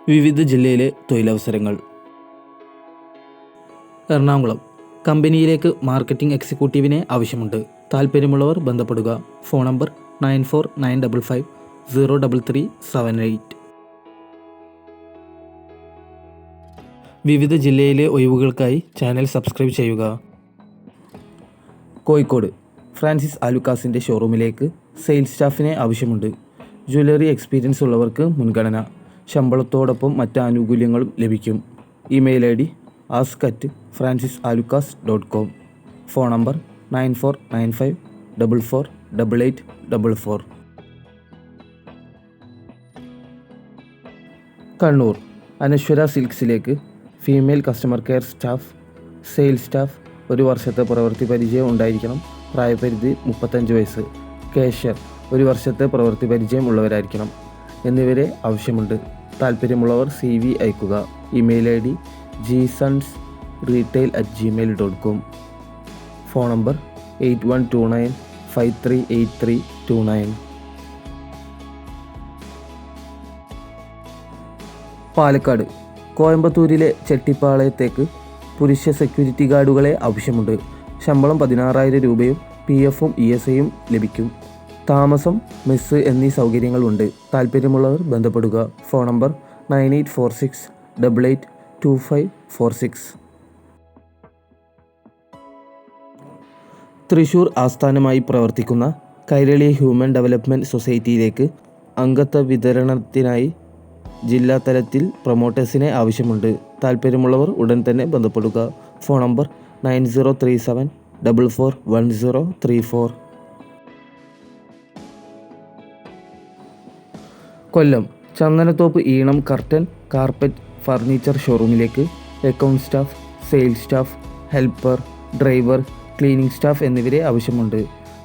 വിവിധ ജില്ലയിലെ തൊഴിലവസരങ്ങൾ. എറണാകുളം കമ്പനിയിലേക്ക് മാർക്കറ്റിംഗ് എക്സിക്യൂട്ടീവിനെ ആവശ്യമുണ്ട്. താൽപ്പര്യമുള്ളവർ ബന്ധപ്പെടുക. Phone number 9495503378. വിവിധ ജില്ലയിലെ ഒഴിവുകൾക്കായി ചാനൽ സബ്സ്ക്രൈബ് ചെയ്യുക. കോഴിക്കോട് ഫ്രാൻസിസ് ആലുക്കാസിൻ്റെ ഷോറൂമിലേക്ക് സെയിൽസ് സ്റ്റാഫിനെ ആവശ്യമുണ്ട്. ജ്വല്ലറി എക്സ്പീരിയൻസ് ഉള്ളവർക്ക് മുൻഗണന. ശമ്പളത്തോടൊപ്പം മറ്റ് ആനുകൂല്യങ്ങളും ലഭിക്കും. Email ID ask@francisalucas.com. Phone number 9495448844. Kannur Anaswara സിൽക്സിലേക്ക് female customer care staff, sales staff, 1 വർഷത്തെ പ്രവൃത്തി പരിചയം ഉണ്ടായിരിക്കണം. പ്രായപരിധി 35 വയസ്സ്. കാഷ്യർ 1 വർഷത്തെ പ്രവൃത്തി പരിചയം ഉള്ളവരായിരിക്കണം എന്നിവരെ ആവശ്യമുണ്ട്. താൽപ്പര്യമുള്ളവർ CV അയക്കുക. Email ID gsonsretail@gmail.com. Phone number 8129538329. Palakkad കോയമ്പത്തൂരിലെ ചെട്ടിപ്പാളയത്തേക്ക് പുരുഷ സെക്യൂരിറ്റി ഗാർഡുകളെ ആവശ്യമുണ്ട്. ശമ്പളം 16,000 രൂപയും PFും ESIയും ലഭിക്കും. താമസം, മെസ്സ് എന്നീ സൗകര്യങ്ങളുണ്ട്. താൽപ്പര്യമുള്ളവർ ബന്ധപ്പെടുക. Phone number 9846882546. തൃശൂർ ആസ്ഥാനമായി പ്രവർത്തിക്കുന്ന കൈരളി ഹ്യൂമൻ ഡെവലപ്മെൻറ്റ് സൊസൈറ്റിയിലേക്ക് അംഗത്വ വിതരണത്തിനായി ജില്ലാതലത്തിൽ പ്രൊമോട്ടേഴ്സിനെ ആവശ്യമുണ്ട്. താൽപ്പര്യമുള്ളവർ ഉടൻ തന്നെ ബന്ധപ്പെടുക. Phone number 9037441034. Kollam Chandanathoppu Eenam curtain carpet furniture ഷോറൂമിലേക്ക് account staff, sales staff, helper, driver, cleaning staff എന്നിവരെ ആവശ്യമുണ്ട്.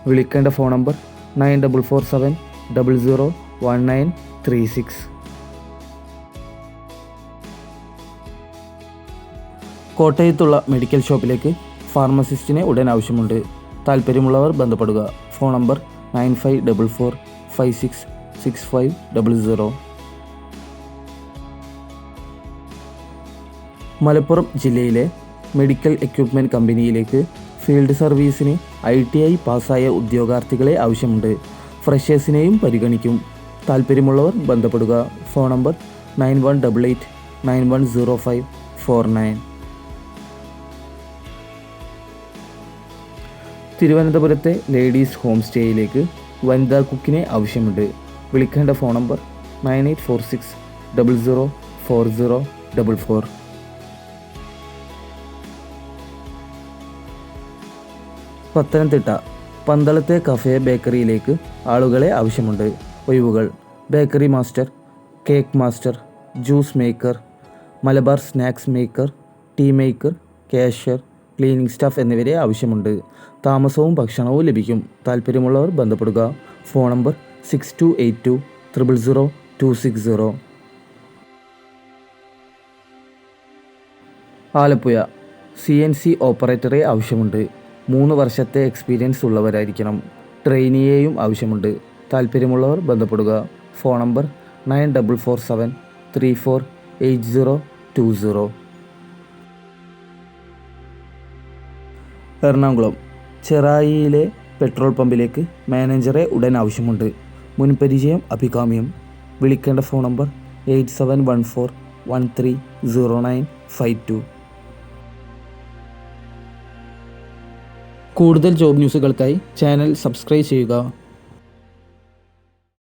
വിളിക്കേണ്ട ഫോൺ നമ്പർ 9447001936. കോട്ടയത്തുള്ള മെഡിക്കൽ ഷോപ്പിലേക്ക് ഫാർമസിസ്റ്റിനെ ഉടൻ ആവശ്യമുണ്ട്. താൽപ്പര്യമുള്ളവർ ബന്ധപ്പെടുക. Phone number 9544566500. മലപ്പുറം ജില്ലയിലെ മെഡിക്കൽ എക്യുപ്മെൻറ്റ് കമ്പനിയിലേക്ക് ഫീൽഡ് സർവീസിന് ITI പാസ്സായ ഉദ്യോഗാർത്ഥികളെ ആവശ്യമുണ്ട്. ഫ്രഷേഴ്സിനെയും പരിഗണിക്കും. താൽപ്പര്യമുള്ളവർ ബന്ധപ്പെടുക. Phone number 9188910549. തിരുവനന്തപുരത്തെ ലേഡീസ് ഹോം സ്റ്റേയിലേക്ക് വനിതാ കുക്കിനെ ആവശ്യമുണ്ട്. വിളിക്കേണ്ട ഫോൺ നമ്പർ 9846004044. പത്തനംതിട്ട പന്തളത്തെ കഫേ ബേക്കറിയിലേക്ക് ആളുകളെ ആവശ്യമുണ്ട്. ഒഴിവുകൾ: bakery master, cake master, juice maker, Malabar snacks maker, tea maker, cashier, cleaning staff എന്നിവരെ ആവശ്യമുണ്ട്. താമസവും ഭക്ഷണവും ലഭിക്കും. താൽപ്പര്യമുള്ളവർ ബന്ധപ്പെടുക. Phone number 6282000260. ആലപ്പുഴ CNC ഓപ്പറേറ്ററെ ആവശ്യമുണ്ട്. 3 വർഷത്തെ എക്സ്പീരിയൻസ് ഉള്ളവരായിരിക്കണം. ട്രെയിനിയെയും ആവശ്യമുണ്ട്. താൽപ്പര്യമുള്ളവർ ബന്ധപ്പെടുക. Phone number 9447348020. എറണാകുളം ചെറായിയിലെ പെട്രോൾ പമ്പിലേക്ക് മാനേജറെ ഉടൻ ആവശ്യമുണ്ട്. മുൻപരിചയം അഭികാമ്യം. വിളിക്കേണ്ട ഫോൺ നമ്പർ 8714130952. കൂടുതൽ ജോബ് ന്യൂസുകൾക്കായി ചാനൽ സബ്സ്ക്രൈബ് ചെയ്യുക.